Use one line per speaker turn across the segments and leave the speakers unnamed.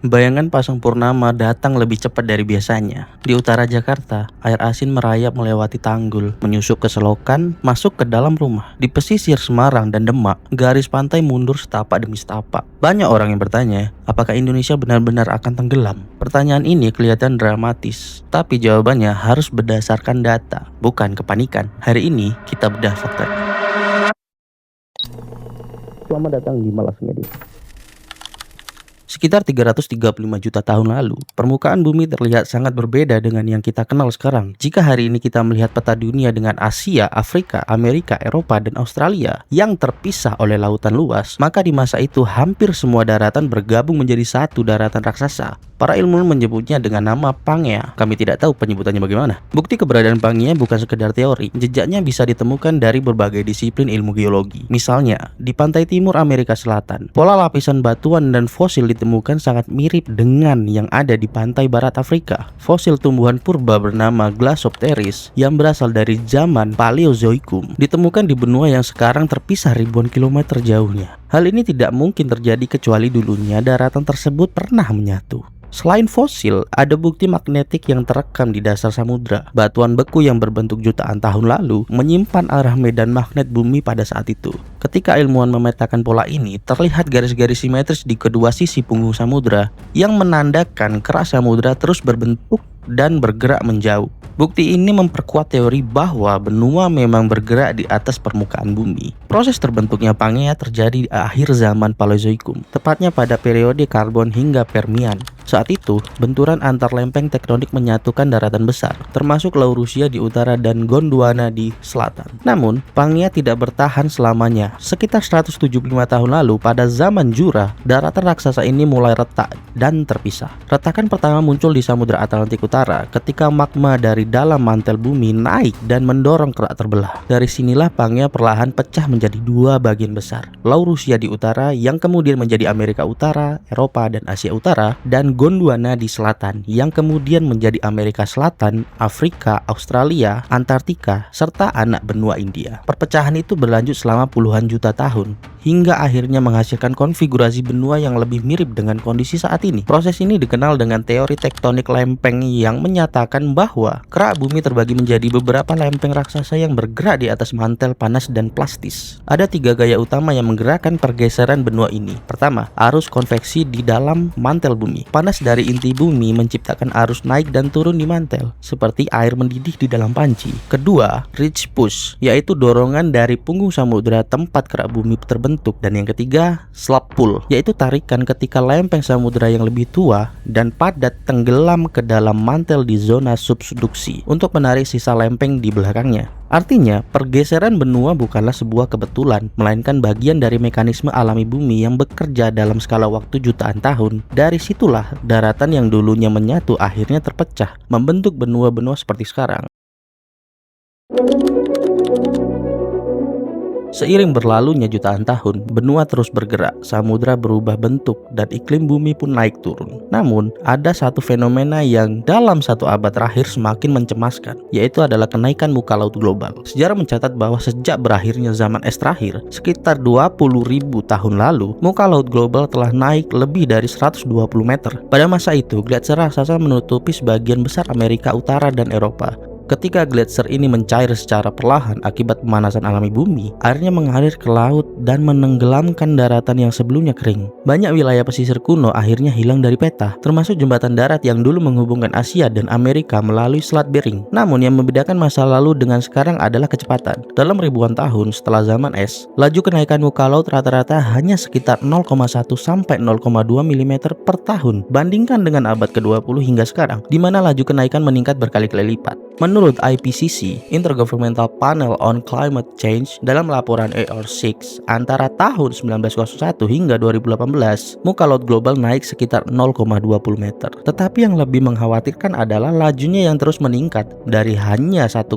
Bayangan pasang purnama datang lebih cepat dari biasanya. Di utara Jakarta, air asin merayap melewati tanggul, menyusup ke selokan, masuk ke dalam rumah. Di pesisir Semarang dan Demak, garis pantai mundur setapak demi setapak. Banyak orang yang bertanya, apakah Indonesia benar-benar akan tenggelam? Pertanyaan ini kelihatan dramatis, tapi jawabannya harus berdasarkan data, bukan kepanikan. Hari ini kita bedah faktanya. Selamat datang di Malas Ngedit. Sekitar 335 juta tahun lalu, permukaan bumi terlihat sangat berbeda dengan yang kita kenal sekarang. Jika hari ini kita melihat peta dunia dengan Asia, Afrika, Amerika, Eropa, dan Australia yang terpisah oleh lautan luas, maka di masa itu hampir semua daratan bergabung menjadi satu daratan raksasa. Para ilmuwan menyebutnya dengan nama Pangea. Kami tidak tahu penyebutannya bagaimana. Bukti keberadaan Pangea bukan sekedar teori, jejaknya bisa ditemukan dari berbagai disiplin ilmu geologi. Misalnya, di pantai timur Amerika Selatan, pola lapisan batuan dan fosil ditemukan sangat mirip dengan yang ada di pantai barat Afrika. Fosil tumbuhan purba bernama Glossopteris yang berasal dari zaman Paleozoikum ditemukan di benua yang sekarang terpisah ribuan kilometer jauhnya. Hal ini tidak mungkin terjadi kecuali dulunya daratan tersebut pernah menyatu. Selain fosil, ada bukti magnetik yang terekam di dasar samudra. Batuan beku yang berbentuk jutaan tahun lalu menyimpan arah medan magnet bumi pada saat itu. Ketika ilmuwan memetakan pola ini, terlihat garis-garis simetris di kedua sisi punggung samudra yang menandakan kerak samudra terus berbentuk dan bergerak menjauh. Bukti ini memperkuat teori bahwa benua memang bergerak di atas permukaan bumi. Proses terbentuknya Pangea terjadi di akhir zaman Paleozoikum, tepatnya pada periode Karbon hingga Permian. Saat itu, benturan antar lempeng tektonik menyatukan daratan besar, termasuk Laurasia di utara dan Gondwana di selatan. Namun, Pangea tidak bertahan selamanya. Sekitar 175 tahun lalu, pada zaman Jura, daratan raksasa ini mulai retak dan terpisah. Retakan pertama muncul di Samudra Atlantik Utara ketika magma dari dalam mantel bumi naik dan mendorong kerak terbelah. Dari sinilah Pangea perlahan pecah menjadi dua bagian besar. Laurasia di utara yang kemudian menjadi Amerika Utara, Eropa, dan Asia Utara, dan Gondwana di selatan yang kemudian menjadi Amerika Selatan, Afrika, Australia, Antartika, serta anak benua India. Perpecahan itu berlanjut selama puluhan juta tahun hingga akhirnya menghasilkan konfigurasi benua yang lebih mirip dengan kondisi saat ini. Proses ini dikenal dengan teori tektonik lempeng yang menyatakan bahwa kerak bumi terbagi menjadi beberapa lempeng raksasa yang bergerak di atas mantel panas dan plastis. Ada tiga gaya utama yang menggerakkan pergeseran benua ini. Pertama, arus konveksi di dalam mantel bumi. Panas dari inti bumi menciptakan arus naik dan turun di mantel, seperti air mendidih di dalam panci. Kedua, ridge push, yaitu dorongan dari punggung samudra tempat kerak bumi terbentuk. Dan yang ketiga, slap pull, yaitu tarikan ketika lempeng samudra yang lebih tua dan padat tenggelam ke dalam mantel di zona subduksi untuk menarik sisa lempeng di belakangnya. Artinya, pergeseran benua bukanlah sebuah kebetulan, melainkan bagian dari mekanisme alami bumi yang bekerja dalam skala waktu jutaan tahun. Dari situlah daratan yang dulunya menyatu akhirnya terpecah, membentuk benua-benua seperti sekarang. Seiring berlalunya jutaan tahun, benua terus bergerak, samudra berubah bentuk, dan iklim bumi pun naik turun. Namun, ada satu fenomena yang dalam satu abad terakhir semakin mencemaskan, yaitu adalah kenaikan muka laut global. Sejarah mencatat bahwa sejak berakhirnya zaman es terakhir, sekitar 20.000 tahun lalu, muka laut global telah naik lebih dari 120 meter. Pada masa itu, gletser raksasa menutupi sebagian besar Amerika Utara dan Eropa. Ketika gletser ini mencair secara perlahan akibat pemanasan alami bumi, airnya mengalir ke laut dan menenggelamkan daratan yang sebelumnya kering. Banyak wilayah pesisir kuno akhirnya hilang dari peta, termasuk jembatan darat yang dulu menghubungkan Asia dan Amerika melalui Selat Bering. Namun yang membedakan masa lalu dengan sekarang adalah kecepatan. Dalam ribuan tahun setelah zaman es, laju kenaikan muka laut rata-rata hanya sekitar 0,1 sampai 0,2 mm per tahun. Bandingkan dengan abad ke-20 hingga sekarang, di mana laju kenaikan meningkat berkali-kali lipat. Menurut IPCC, Intergovernmental Panel on Climate Change, dalam laporan AR6 antara tahun 1901 hingga 2018, muka laut global naik sekitar 0,20 meter. Tetapi yang lebih mengkhawatirkan adalah lajunya yang terus meningkat dari hanya 1,3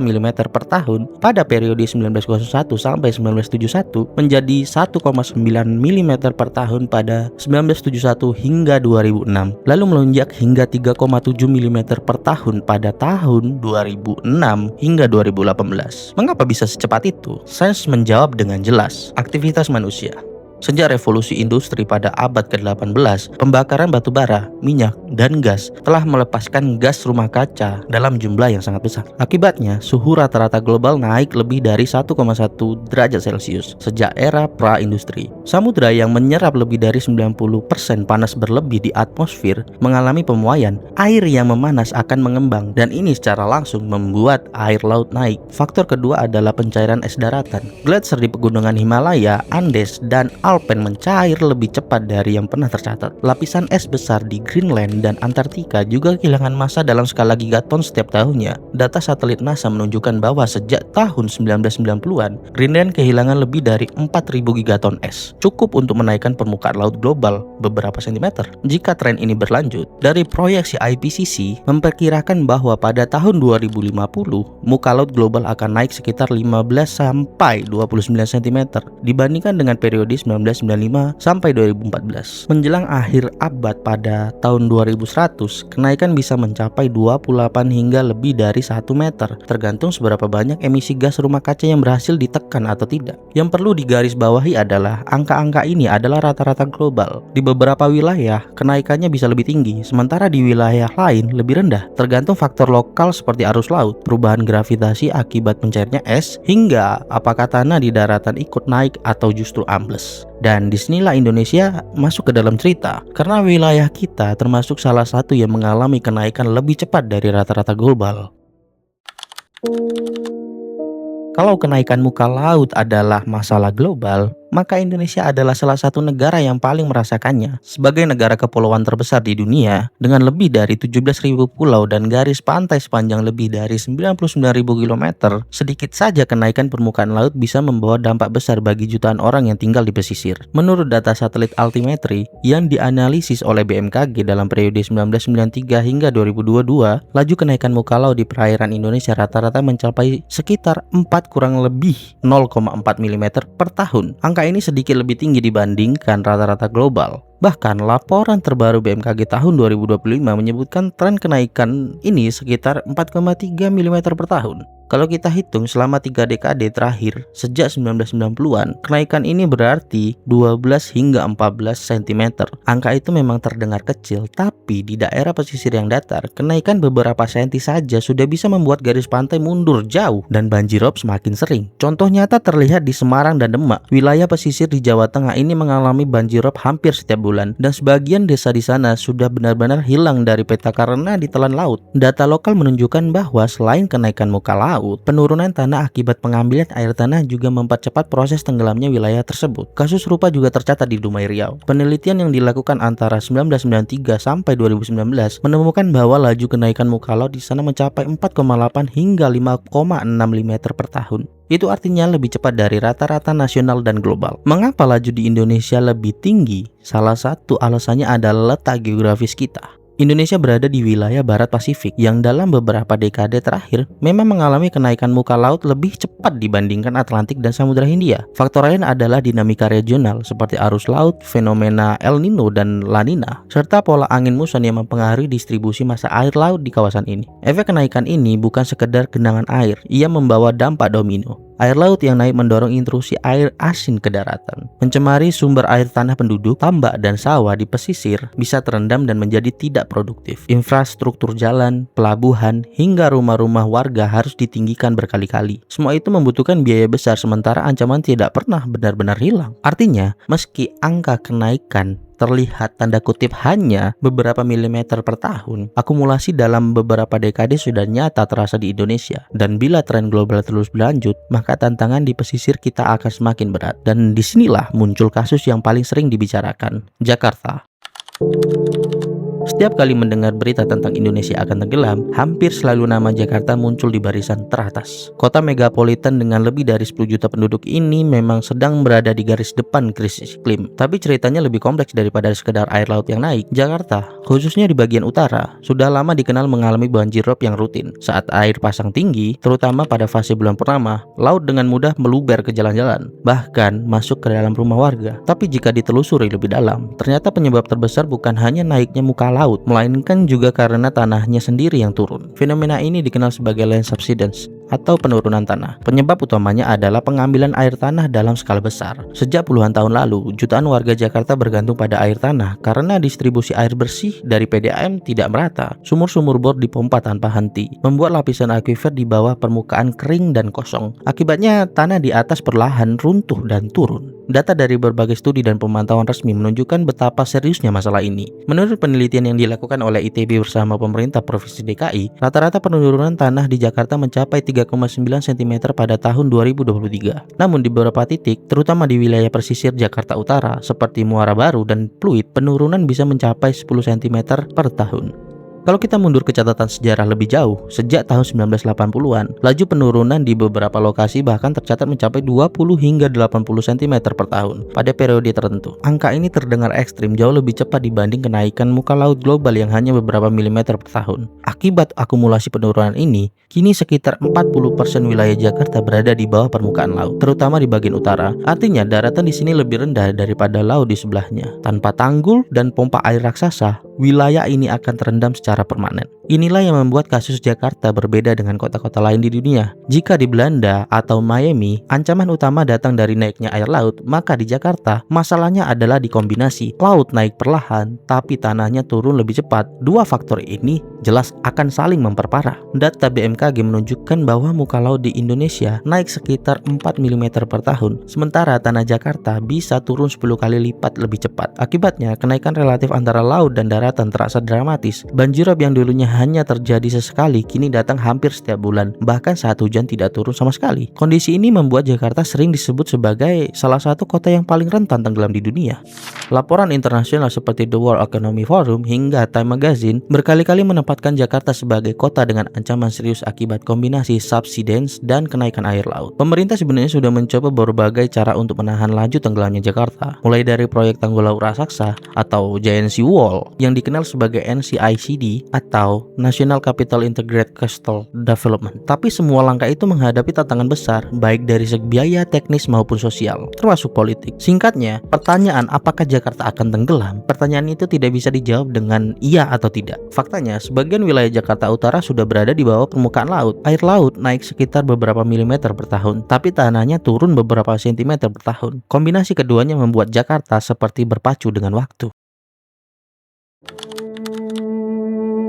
mm per tahun pada periode 1901 sampai 1971 menjadi 1,9 mm per tahun pada 1971 hingga 2006, lalu melonjak hingga 3,7 mm per tahun pada tahun 2006 hingga 2018. Mengapa bisa secepat itu? Sains menjawab dengan jelas, aktivitas manusia. Sejak revolusi industri pada abad ke-18, pembakaran batu bara, minyak, dan gas telah melepaskan gas rumah kaca dalam jumlah yang sangat besar. Akibatnya, suhu rata-rata global naik lebih dari 1,1 derajat Celcius sejak era pra-industri. Samudra yang menyerap lebih dari 90% panas berlebih di atmosfer mengalami pemuaian. Air yang memanas akan mengembang, dan ini secara langsung membuat air laut naik. Faktor kedua adalah pencairan es daratan. Gletser di pegunungan Himalaya, Andes, dan Alpen mencair lebih cepat dari yang pernah tercatat. Lapisan es besar di Greenland dan Antartika juga kehilangan massa dalam skala gigaton setiap tahunnya. Data satelit NASA menunjukkan bahwa sejak tahun 1990-an, Greenland kehilangan lebih dari 4.000 gigaton es, cukup untuk menaikkan permukaan laut global beberapa sentimeter. Jika tren ini berlanjut, dari proyeksi IPCC memperkirakan bahwa pada tahun 2050, muka laut global akan naik sekitar 15 sampai 29 cm dibandingkan dengan periode 1995 sampai 2014. Menjelang akhir abad pada tahun 2100, kenaikan bisa mencapai 28 hingga lebih dari 1 meter, tergantung seberapa banyak emisi gas rumah kaca yang berhasil ditekan atau tidak. Yang perlu digarisbawahi adalah angka-angka ini adalah rata-rata global. Di beberapa wilayah, kenaikannya bisa lebih tinggi, sementara di wilayah lain lebih rendah, tergantung faktor lokal seperti arus laut, perubahan gravitasi akibat mencairnya es, hingga apakah tanah di daratan ikut naik atau justru ambles. Dan disinilah Indonesia masuk ke dalam cerita, karena wilayah kita termasuk salah satu yang mengalami kenaikan lebih cepat dari rata-rata global. Kalau kenaikan muka laut adalah masalah global, maka Indonesia adalah salah satu negara yang paling merasakannya. Sebagai negara kepulauan terbesar di dunia, dengan lebih dari 17.000 pulau dan garis pantai sepanjang lebih dari 99.000 km, sedikit saja kenaikan permukaan laut bisa membawa dampak besar bagi jutaan orang yang tinggal di pesisir. Menurut data satelit altimetri yang dianalisis oleh BMKG dalam periode 1993 hingga 2022, laju kenaikan muka laut di perairan Indonesia rata-rata mencapai sekitar 4 kurang lebih 0,4 mm per tahun. Angka ini sedikit lebih tinggi dibandingkan rata-rata global. Bahkan laporan terbaru BMKG tahun 2025 menyebutkan tren kenaikan ini sekitar 4,3 mm per tahun. Kalau kita hitung selama 3 dekade terakhir sejak 1990-an, kenaikan ini berarti 12 hingga 14 cm. Angka itu memang terdengar kecil, tapi di daerah pesisir yang datar, kenaikan beberapa senti saja sudah bisa membuat garis pantai mundur jauh dan banjirop semakin sering. Contoh nyata terlihat di Semarang dan Demak. Wilayah pesisir di Jawa Tengah ini mengalami banjirop hampir setiap bulan, dan sebagian desa di sana sudah benar-benar hilang dari peta karena ditelan laut. Data lokal menunjukkan bahwa selain kenaikan muka laut, penurunan tanah akibat pengambilan air tanah juga mempercepat proses tenggelamnya wilayah tersebut. Kasus serupa juga tercatat di Dumai Riau. Penelitian yang dilakukan antara 1993 sampai 2019 menemukan bahwa laju kenaikan muka laut di sana mencapai 4,8 hingga 5,6 mm per tahun. Itu artinya lebih cepat dari rata-rata nasional dan global. Mengapa laju di Indonesia lebih tinggi? Salah satu alasannya adalah letak geografis kita. Indonesia berada di wilayah barat Pasifik yang dalam beberapa dekade terakhir memang mengalami kenaikan muka laut lebih cepat dibandingkan Atlantik dan Samudra Hindia. Faktor lain adalah dinamika regional seperti arus laut, fenomena El Nino dan La Nina, serta pola angin muson yang mempengaruhi distribusi massa air laut di kawasan ini. Efek kenaikan ini bukan sekedar genangan air, ia membawa dampak domino. Air laut yang naik mendorong intrusi air asin ke daratan, mencemari sumber air tanah penduduk, tambak dan sawah di pesisir bisa terendam dan menjadi tidak produktif. Infrastruktur jalan, pelabuhan, hingga rumah-rumah warga harus ditinggikan berkali-kali. Semua itu membutuhkan biaya besar sementara ancaman tidak pernah benar-benar hilang. Artinya, meski angka kenaikan terlihat tanda kutip hanya beberapa milimeter per tahun, akumulasi dalam beberapa dekade sudah nyata terasa di Indonesia. Dan bila tren global terus berlanjut, maka tantangan di pesisir kita akan semakin berat. Dan disinilah muncul kasus yang paling sering dibicarakan, Jakarta. Setiap kali mendengar berita tentang Indonesia akan tenggelam, hampir selalu nama Jakarta muncul di barisan teratas. Kota megapolitan dengan lebih dari 10 juta penduduk ini memang sedang berada di garis depan krisis iklim. Tapi ceritanya lebih kompleks daripada sekedar air laut yang naik. Jakarta, khususnya di bagian utara, sudah lama dikenal mengalami banjirop yang rutin. Saat air pasang tinggi, terutama pada fase bulan purnama, laut dengan mudah meluber ke jalan-jalan, bahkan masuk ke dalam rumah warga. Tapi jika ditelusuri lebih dalam, ternyata penyebab terbesar bukan hanya naiknya muka laut, laut, melainkan juga karena tanahnya sendiri yang turun. Fenomena ini dikenal sebagai land subsidence atau penurunan tanah. Penyebab utamanya adalah pengambilan air tanah dalam skala besar. Sejak puluhan tahun lalu, jutaan warga Jakarta bergantung pada air tanah karena distribusi air bersih dari PDAM tidak merata. Sumur-sumur bor dipompa tanpa henti, membuat lapisan akuifer di bawah permukaan kering dan kosong. Akibatnya, tanah di atas perlahan runtuh dan turun. Data dari berbagai studi dan pemantauan resmi menunjukkan betapa seriusnya masalah ini. Menurut penelitian yang dilakukan oleh ITB bersama pemerintah Provinsi DKI, rata-rata penurunan tanah di Jakarta mencapai 3,9 cm pada tahun 2023. Namun di beberapa titik, terutama di wilayah pesisir Jakarta Utara seperti Muara Baru dan Pluit, penurunan bisa mencapai 10 cm per tahun. Kalau kita mundur ke catatan sejarah lebih jauh, sejak tahun 1980-an, laju penurunan di beberapa lokasi bahkan tercatat mencapai 20 hingga 80 cm per tahun pada periode tertentu. Angka ini terdengar ekstrim jauh lebih cepat dibanding kenaikan muka laut global yang hanya beberapa milimeter per tahun. Akibat akumulasi penurunan ini, kini sekitar 40% wilayah Jakarta berada di bawah permukaan laut, terutama di bagian utara. Artinya, daratan di sini lebih rendah daripada laut di sebelahnya. Tanpa tanggul dan pompa air raksasa, wilayah ini akan terendam secara permanen. Inilah yang membuat kasus Jakarta berbeda dengan kota-kota lain di dunia. Jika di Belanda atau Miami, ancaman utama datang dari naiknya air laut, maka di Jakarta, masalahnya adalah dikombinasi. Laut naik perlahan, tapi tanahnya turun lebih cepat. Dua faktor ini jelas akan saling memperparah. Data BMKG menunjukkan bahwa muka laut di Indonesia naik sekitar 4 mm per tahun, sementara tanah Jakarta bisa turun 10 kali lipat lebih cepat. Akibatnya, kenaikan relatif antara laut dan daratan terasa dramatis. Banjirop yang dulunya hanya terjadi sesekali kini datang hampir setiap bulan, bahkan saat hujan tidak turun sama sekali. Kondisi ini membuat Jakarta sering disebut sebagai salah satu kota yang paling rentan tenggelam di dunia. Laporan internasional seperti The World Economic Forum hingga Time Magazine berkali-kali menempatkan Jakarta sebagai kota dengan ancaman serius akibat kombinasi subsidence dan kenaikan air laut. Pemerintah sebenarnya sudah mencoba berbagai cara untuk menahan laju tenggelamnya Jakarta, mulai dari proyek tanggul laut raksasa atau Giant Sea Wall yang dikenal sebagai NCICD atau National Capital Integrated Coastal Development. Tapi semua langkah itu menghadapi tantangan besar, baik dari segi biaya, teknis maupun sosial, termasuk politik. Singkatnya, pertanyaan apakah Jakarta akan tenggelam? Pertanyaan itu tidak bisa dijawab dengan iya atau tidak. Faktanya, sebagian wilayah Jakarta Utara sudah berada di bawah permukaan laut. Air laut naik sekitar beberapa milimeter per tahun, tapi tanahnya turun beberapa sentimeter per tahun. Kombinasi keduanya membuat Jakarta seperti berpacu dengan waktu.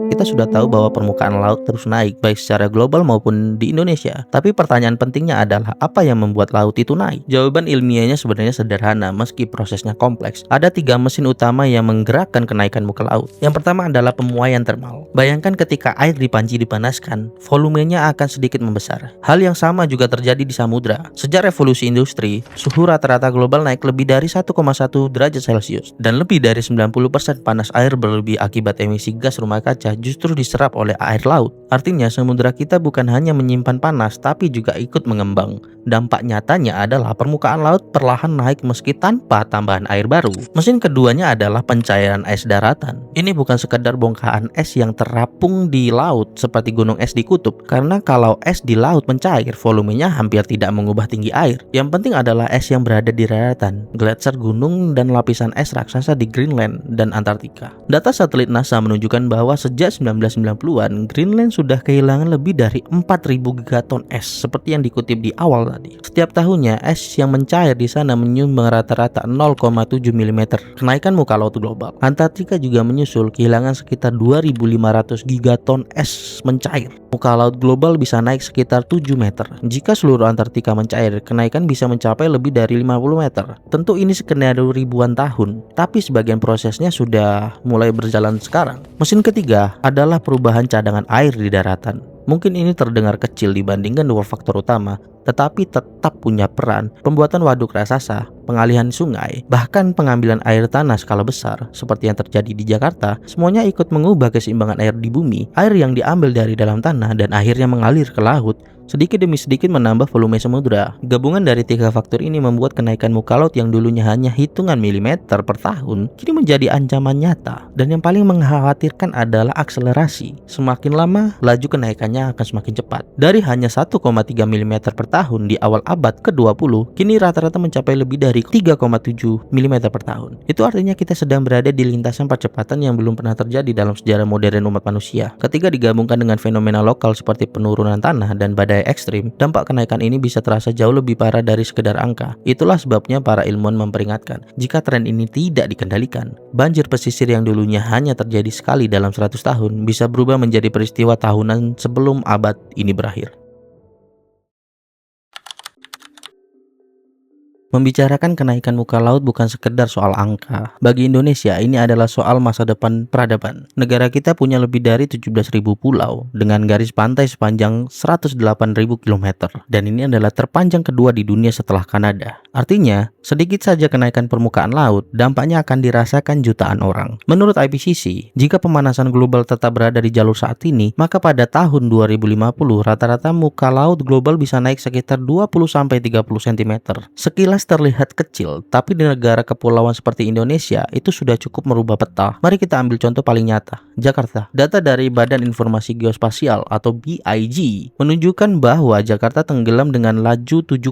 Kita sudah tahu bahwa permukaan laut terus naik, baik secara global maupun di Indonesia. Tapi pertanyaan pentingnya adalah, apa yang membuat laut itu naik? Jawaban ilmiahnya sebenarnya sederhana, meski prosesnya kompleks. Ada 3 mesin utama yang menggerakkan kenaikan muka laut. Yang pertama adalah pemuaian termal. Bayangkan ketika air di panci dipanaskan, volumenya akan sedikit membesar. Hal yang sama juga terjadi di samudra. Sejak revolusi industri, suhu rata-rata global naik lebih dari 1,1 derajat Celcius. Dan lebih dari 90% panas air berlebih akibat emisi gas rumah kaca justru diserap oleh air laut. Artinya samudra kita bukan hanya menyimpan panas, tapi juga ikut mengembang. Dampak nyatanya adalah permukaan laut perlahan naik meski tanpa tambahan air baru. Mesin keduanya adalah pencairan es daratan. Ini bukan sekedar bongkahan es yang terapung di laut seperti gunung es di kutub, karena kalau es di laut mencair, volumenya hampir tidak mengubah tinggi air. Yang penting adalah es yang berada di daratan, gletser gunung dan lapisan es raksasa di Greenland dan Antartika. Data satelit NASA menunjukkan bahwa sejak 1990-an, Greenland sudah kehilangan lebih dari 4.000 gigaton es, seperti yang dikutip di awal tadi. Setiap tahunnya, es yang mencair di sana menyumbang rata-rata 0,7 mm kenaikan muka laut global. Antartika juga menyusul, kehilangan sekitar 2.500 gigaton es mencair. Muka laut global bisa naik sekitar 7 meter. Jika seluruh Antartika mencair, kenaikan bisa mencapai lebih dari 50 meter. Tentu ini skenario ribuan tahun, tapi sebagian prosesnya sudah mulai berjalan sekarang. Mesin ketiga adalah perubahan cadangan air di daratan. Mungkin ini terdengar kecil dibandingkan 2 faktor utama, tetapi tetap punya peran. Pembuatan waduk raksasa, pengalihan sungai, bahkan pengambilan air tanah skala besar seperti yang terjadi di Jakarta, semuanya ikut mengubah keseimbangan air di bumi. Air yang diambil dari dalam tanah dan akhirnya mengalir ke laut, sedikit demi sedikit menambah volume samudra. Gabungan dari 3 faktor ini membuat kenaikan muka laut yang dulunya hanya hitungan milimeter per tahun, kini menjadi ancaman nyata. Dan yang paling mengkhawatirkan adalah akselerasi. Semakin lama, laju kenaikannya akan semakin cepat. Dari hanya 1,3 mm per tahun di awal abad ke-20, kini rata-rata mencapai lebih dari dari 3,7 mm per tahun. Itu artinya kita sedang berada di lintasan percepatan yang belum pernah terjadi dalam sejarah modern umat manusia. Ketika digabungkan dengan fenomena lokal seperti penurunan tanah dan badai ekstrim, dampak kenaikan ini bisa terasa jauh lebih parah dari sekedar angka. Itulah sebabnya para ilmuwan memperingatkan, jika tren ini tidak dikendalikan, banjir pesisir yang dulunya hanya terjadi sekali dalam 100 tahun bisa berubah menjadi peristiwa tahunan sebelum abad ini berakhir. Membicarakan kenaikan muka laut bukan sekedar soal angka. Bagi Indonesia, ini adalah soal masa depan peradaban. Negara kita punya lebih dari 17.000 pulau dengan garis pantai sepanjang 108.000 km. Dan ini adalah terpanjang kedua di dunia setelah Kanada. Artinya, sedikit saja kenaikan permukaan laut, dampaknya akan dirasakan jutaan orang. Menurut IPCC, jika pemanasan global tetap berada di jalur saat ini, maka pada tahun 2050 rata-rata muka laut global bisa naik sekitar 20-30 cm. Sekilas terlihat kecil, tapi di negara kepulauan seperti Indonesia itu sudah cukup merubah peta. Mari kita ambil contoh paling nyata, Jakarta. Data dari Badan Informasi Geospasial atau BIG menunjukkan bahwa Jakarta tenggelam dengan laju 7,5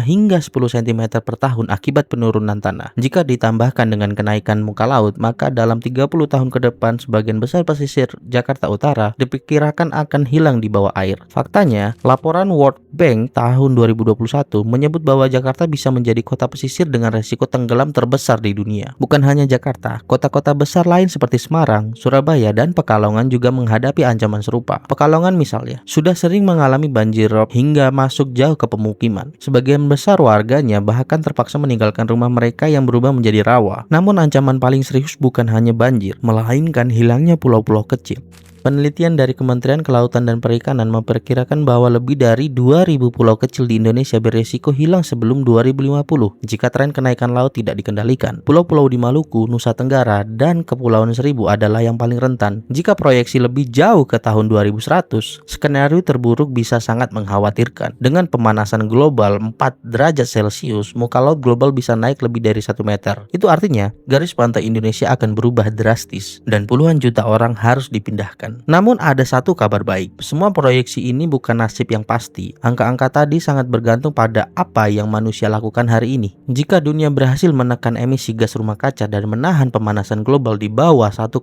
hingga 10 cm per tahun akibat penurunan tanah. Jika ditambahkan dengan kenaikan muka laut, maka dalam 30 tahun ke depan sebagian besar pesisir Jakarta Utara diperkirakan akan hilang di bawah air. Faktanya, laporan World Bank tahun 2021 menyebut bahwa Jakarta bisa menjadi kota pesisir dengan resiko tenggelam terbesar di dunia. Bukan hanya Jakarta, kota-kota besar lain seperti Semarang, Surabaya, dan Pekalongan juga menghadapi ancaman serupa. Pekalongan misalnya, sudah sering mengalami banjir rob hingga masuk jauh ke pemukiman. Sebagian besar warganya bahkan terpaksa meninggalkan rumah mereka yang berubah menjadi rawa. Namun ancaman paling serius bukan hanya banjir, melainkan hilangnya pulau-pulau kecil. Penelitian dari Kementerian Kelautan dan Perikanan memperkirakan bahwa lebih dari 2.000 pulau kecil di Indonesia beresiko hilang sebelum 2050 jika tren kenaikan laut tidak dikendalikan. Pulau-pulau di Maluku, Nusa Tenggara, dan Kepulauan Seribu adalah yang paling rentan. Jika proyeksi lebih jauh ke tahun 2100, skenario terburuk bisa sangat mengkhawatirkan. Dengan pemanasan global 4 derajat Celcius, muka laut global bisa naik lebih dari 1 meter. Itu artinya, garis pantai Indonesia akan berubah drastis dan puluhan juta orang harus dipindahkan. Namun ada satu kabar baik, semua proyeksi ini bukan nasib yang pasti. Angka-angka tadi sangat bergantung pada apa yang manusia lakukan hari ini. Jika dunia berhasil menekan emisi gas rumah kaca dan menahan pemanasan global di bawah 1,5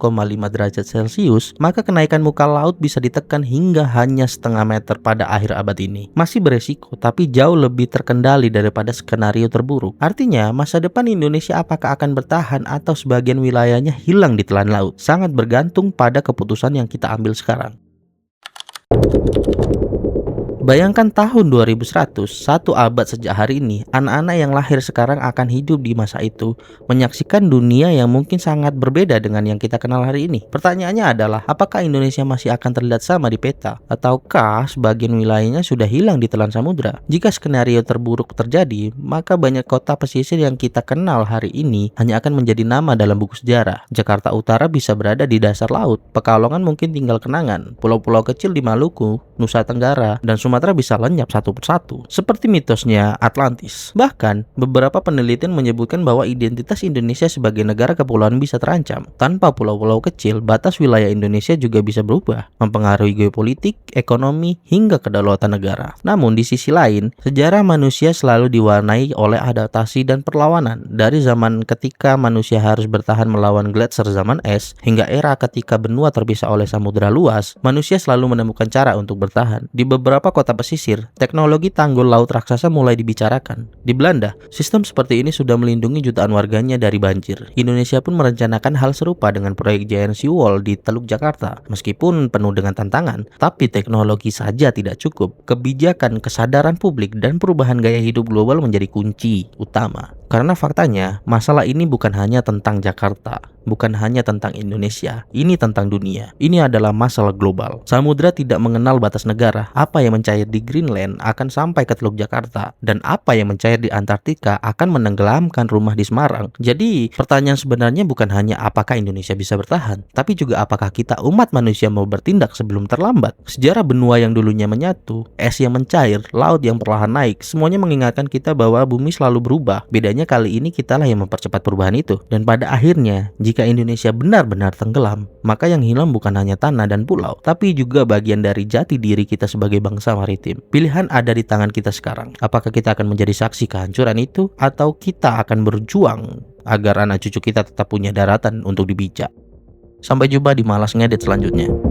derajat Celcius, maka kenaikan muka laut bisa ditekan hingga hanya setengah meter pada akhir abad ini. Masih beresiko, tapi jauh lebih terkendali daripada skenario terburuk. Artinya, masa depan Indonesia apakah akan bertahan atau sebagian wilayahnya hilang di telan laut, sangat bergantung pada keputusan yang kita ambil sekarang. Bayangkan tahun 2100, satu abad sejak hari ini, anak-anak yang lahir sekarang akan hidup di masa itu, menyaksikan dunia yang mungkin sangat berbeda dengan yang kita kenal hari ini. Pertanyaannya adalah, apakah Indonesia masih akan terlihat sama di peta? Ataukah sebagian wilayahnya sudah hilang di telan samudra? Jika skenario terburuk terjadi, maka banyak kota pesisir yang kita kenal hari ini hanya akan menjadi nama dalam buku sejarah. Jakarta Utara bisa berada di dasar laut, Pekalongan mungkin tinggal kenangan, pulau-pulau kecil di Maluku, Nusa Tenggara, dan Sumatera bisa lenyap satu persatu, seperti mitosnya Atlantis. Bahkan, beberapa penelitian menyebutkan bahwa identitas Indonesia sebagai negara kepulauan bisa terancam. Tanpa pulau-pulau kecil, batas wilayah Indonesia juga bisa berubah, mempengaruhi geopolitik, ekonomi, hingga kedaulatan negara. Namun, di sisi lain, sejarah manusia selalu diwarnai oleh adaptasi dan perlawanan. Dari zaman ketika manusia harus bertahan melawan gletser zaman es, hingga era ketika benua terpisah oleh samudera luas, manusia selalu menemukan cara untuk bertahan. Di beberapa kota pesisir, teknologi tanggul laut raksasa mulai dibicarakan. Di Belanda, sistem seperti ini sudah melindungi jutaan warganya dari banjir. Indonesia pun merencanakan hal serupa dengan proyek Giant Sea Wall di Teluk Jakarta. Meskipun penuh dengan tantangan, tapi teknologi saja tidak cukup. Kebijakan, kesadaran publik, dan perubahan gaya hidup global menjadi kunci utama. Karena faktanya, masalah ini bukan hanya tentang Jakarta, bukan hanya tentang Indonesia, ini tentang dunia. Ini adalah masalah global. Samudra tidak mengenal batas negara. Apa yang mencair di Greenland akan sampai ke Teluk Jakarta, dan apa yang mencair di Antartika akan menenggelamkan rumah di Semarang. Jadi, pertanyaan sebenarnya bukan hanya apakah Indonesia bisa bertahan, tapi juga apakah kita umat manusia mau bertindak sebelum terlambat. Sejarah benua yang dulunya menyatu, es yang mencair, laut yang perlahan naik, semuanya mengingatkan kita bahwa bumi selalu berubah. Bedanya seandainya kali ini kitalah yang mempercepat perubahan itu. Dan pada akhirnya, jika Indonesia benar-benar tenggelam, maka yang hilang bukan hanya tanah dan pulau, tapi juga bagian dari jati diri kita sebagai bangsa maritim. Pilihan ada di tangan kita sekarang. Apakah kita akan menjadi saksi kehancuran itu, atau kita akan berjuang agar anak cucu kita tetap punya daratan untuk dipijak? Sampai jumpa di Malas Ngedit selanjutnya.